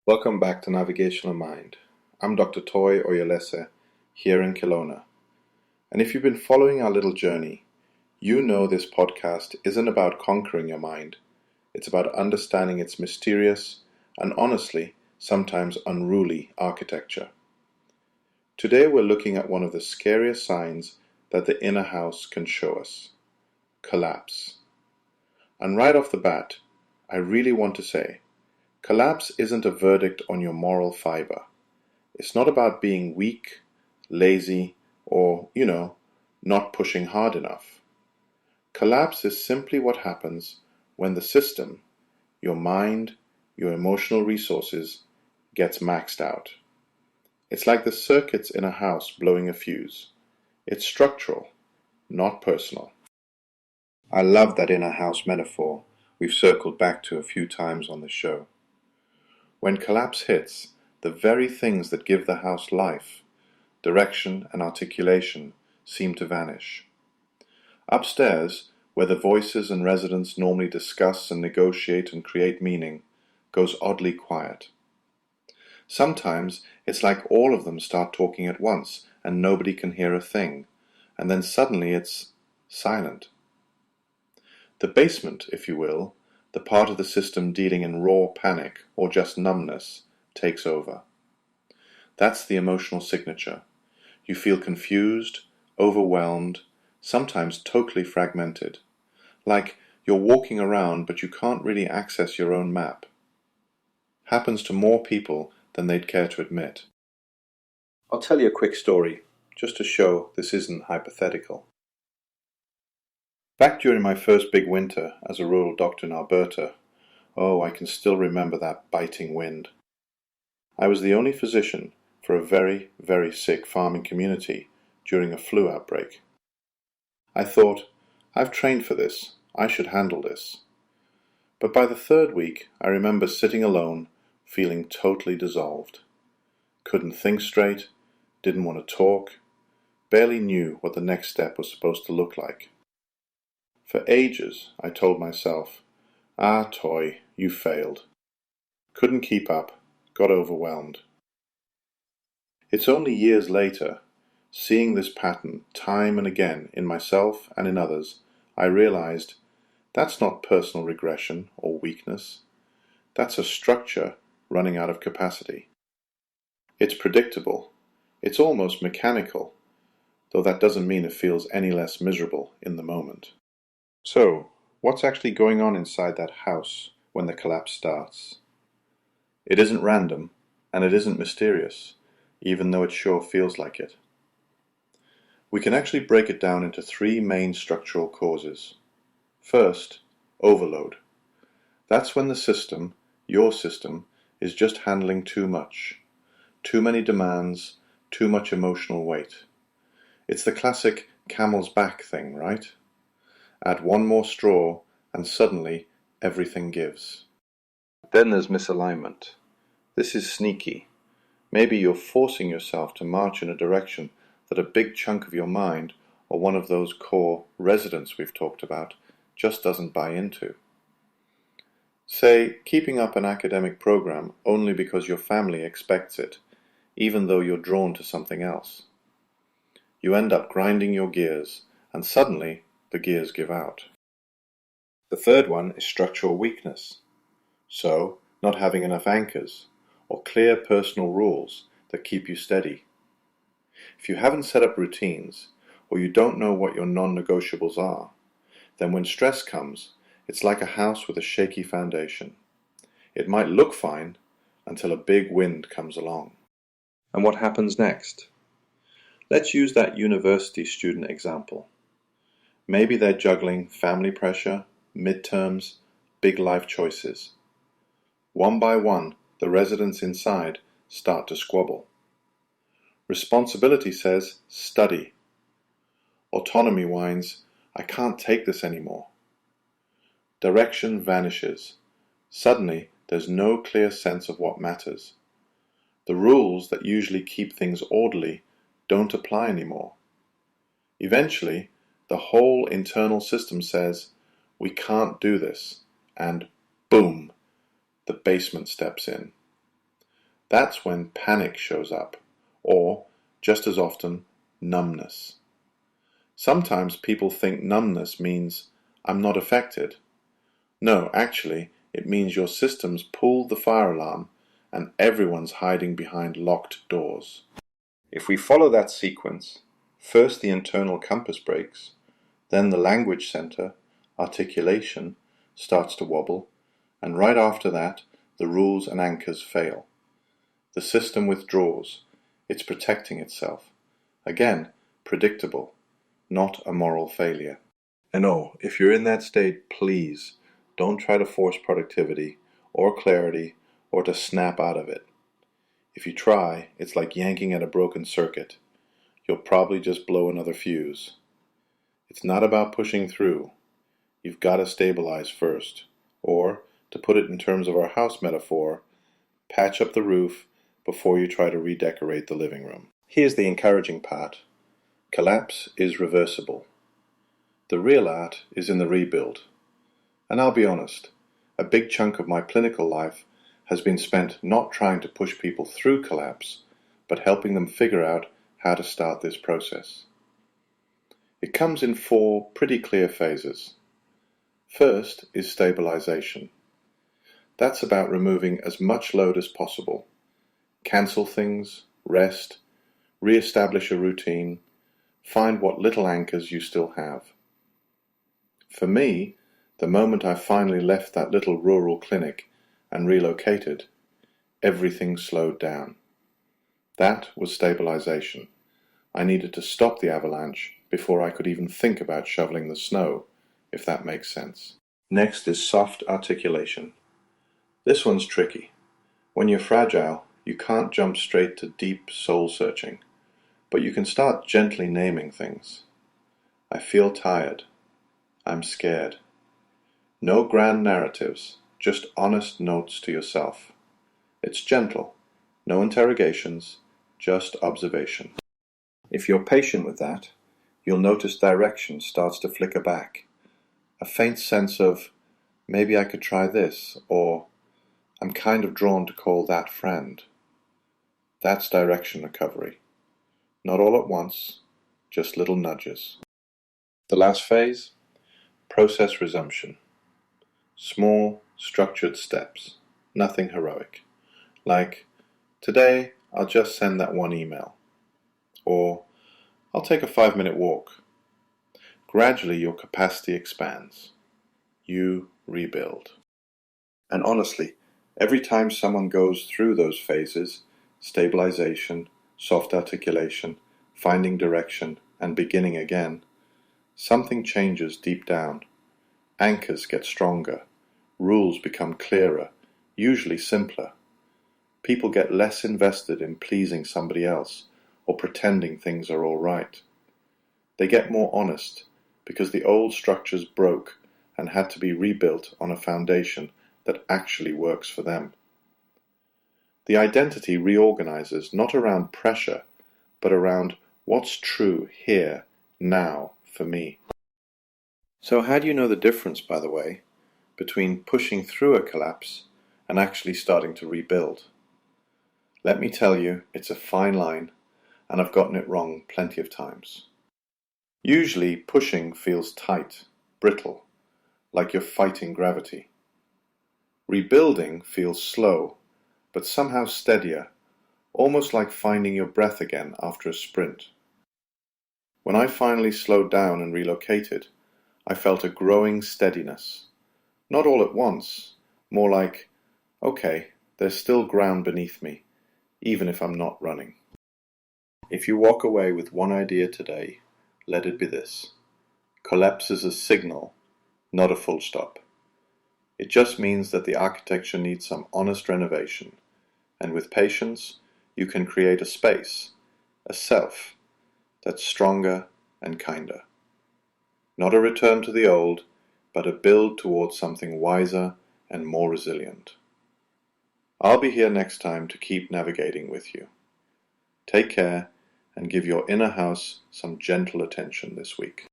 Welcome back to Navigational Mind. I'm Dr. Toye Oyelese here in Kelowna. And if you've been following our little journey, you know this podcast isn't about conquering your mind. It's about understanding its mysterious and honestly, sometimes unruly architecture. Today we're looking at one of the scariest signs that the inner house can show us: collapse. And right off the bat, I really want to say, collapse isn't a verdict on your moral fiber. It's not about being weak, lazy, or, not pushing hard enough. Collapse is simply what happens when the system, your mind, your emotional resources, gets maxed out. It's like the circuits in a house blowing a fuse. It's structural, not personal. I love that inner house metaphor we've circled back to a few times on the show. When collapse hits, the very things that give the house life, direction and articulation, seem to vanish. Upstairs, where the voices and residents normally discuss and negotiate and create meaning, goes oddly quiet. Sometimes it's like all of them start talking at once and nobody can hear a thing, and then suddenly it's silent. The basement, if you will, the part of the system dealing in raw panic or just numbness, takes over. That's the emotional signature. You feel confused, overwhelmed, sometimes totally fragmented. Like you're walking around but you can't really access your own map. Happens to more people than they'd care to admit. I'll tell you a quick story, just to show this isn't hypothetical. Back during my first big winter as a rural doctor in Alberta, I can still remember that biting wind. I was the only physician for a very, very sick farming community during a flu outbreak. I thought, I've trained for this, I should handle this. But by the third week, I remember sitting alone, feeling totally dissolved. Couldn't think straight, didn't want to talk, barely knew what the next step was supposed to look like. For ages, I told myself, Toy, you failed. Couldn't keep up, got overwhelmed. It's only years later, seeing this pattern time and again in myself and in others, I realized that's not personal regression or weakness. That's a structure running out of capacity. It's predictable. It's almost mechanical, though that doesn't mean it feels any less miserable in the moment. So, what's actually going on inside that house when the collapse starts? It isn't random, and it isn't mysterious, even though it sure feels like it. We can actually break it down into three main structural causes. First, overload. That's when the system, your system, is just handling too much. Too many demands, too much emotional weight. It's the classic camel's back thing, right? Add one more straw and suddenly everything gives. Then there's misalignment. This is sneaky. Maybe you're forcing yourself to march in a direction that a big chunk of your mind, or one of those core residents we've talked about, just doesn't buy into. Say, keeping up an academic program only because your family expects it, even though you're drawn to something else. You end up grinding your gears, and suddenly the gears give out. The third one is structural weakness. So, not having enough anchors, or clear personal rules that keep you steady. If you haven't set up routines, or you don't know what your non-negotiables are, then when stress comes, it's like a house with a shaky foundation. It might look fine until a big wind comes along. And what happens next? Let's use that university student example. Maybe they're juggling family pressure, midterms, big life choices. One by one, the residents inside start to squabble. Responsibility says, study. Autonomy whines, I can't take this anymore. Direction vanishes. Suddenly, there's no clear sense of what matters. The rules that usually keep things orderly don't apply anymore. Eventually, the whole internal system says, we can't do this, and boom, the basement steps in. That's when panic shows up, or, just as often, numbness. Sometimes people think numbness means I'm not affected. No, actually, it means your system's pulled the fire alarm and everyone's hiding behind locked doors. If we follow that sequence, first the internal compass breaks, then the language center, articulation, starts to wobble, and right after that, the rules and anchors fail. The system withdraws. It's protecting itself. Again, predictable, not a moral failure. And oh, if you're in that state, please don't try to force productivity or clarity or to snap out of it. If you try, it's like yanking at a broken circuit. You'll probably just blow another fuse. It's not about pushing through. You've got to stabilize first. Or, to put it in terms of our house metaphor, patch up the roof before you try to redecorate the living room. Here's the encouraging part. Collapse is reversible. The real art is in the rebuild. And I'll be honest, a big chunk of my clinical life has been spent not trying to push people through collapse, but helping them figure out how to start this process. It comes in 4 pretty clear phases. First is stabilization. That's about removing as much load as possible. Cancel things, rest, re-establish a routine, find what little anchors you still have. For me, the moment I finally left that little rural clinic and relocated, everything slowed down. That was stabilization. I needed to stop the avalanche before I could even think about shoveling the snow, if that makes sense. Next is soft articulation. This one's tricky. When you're fragile, you can't jump straight to deep soul searching, but you can start gently naming things. I feel tired. I'm scared. No grand narratives, just honest notes to yourself. It's gentle, no interrogations, just observation. If you're patient with that, you'll notice direction starts to flicker back. A faint sense of, maybe I could try this, or I'm kind of drawn to call that friend. That's direction recovery. Not all at once, just little nudges. The last phase, process resumption. Small, structured steps, nothing heroic. Like, today I'll just send that one email. Or, I'll take a 5-minute walk. Gradually your capacity expands. You rebuild. And honestly, every time someone goes through those phases, stabilization, soft articulation, finding direction, and beginning again, something changes deep down. Anchors get stronger. Rules become clearer, usually simpler. People get less invested in pleasing somebody else or pretending things are all right. They get more honest because the old structures broke and had to be rebuilt on a foundation that actually works for them. The identity reorganizes not around pressure, but around what's true here, now, for me. So how do you know the difference, by the way, between pushing through a collapse and actually starting to rebuild? Let me tell you, it's a fine line, and I've gotten it wrong plenty of times. Usually pushing feels tight, brittle, like you're fighting gravity. Rebuilding feels slow, but somehow steadier, almost like finding your breath again after a sprint. When I finally slowed down and relocated, I felt a growing steadiness. Not all at once, more like, okay, there's still ground beneath me, even if I'm not running. If you walk away with one idea today, let it be this. Collapse is a signal, not a full stop. It just means that the architecture needs some honest renovation, and with patience, you can create a space, a self, that's stronger and kinder. Not a return to the old, but a build towards something wiser and more resilient. I'll be here next time to keep navigating with you. Take care and give your inner house some gentle attention this week.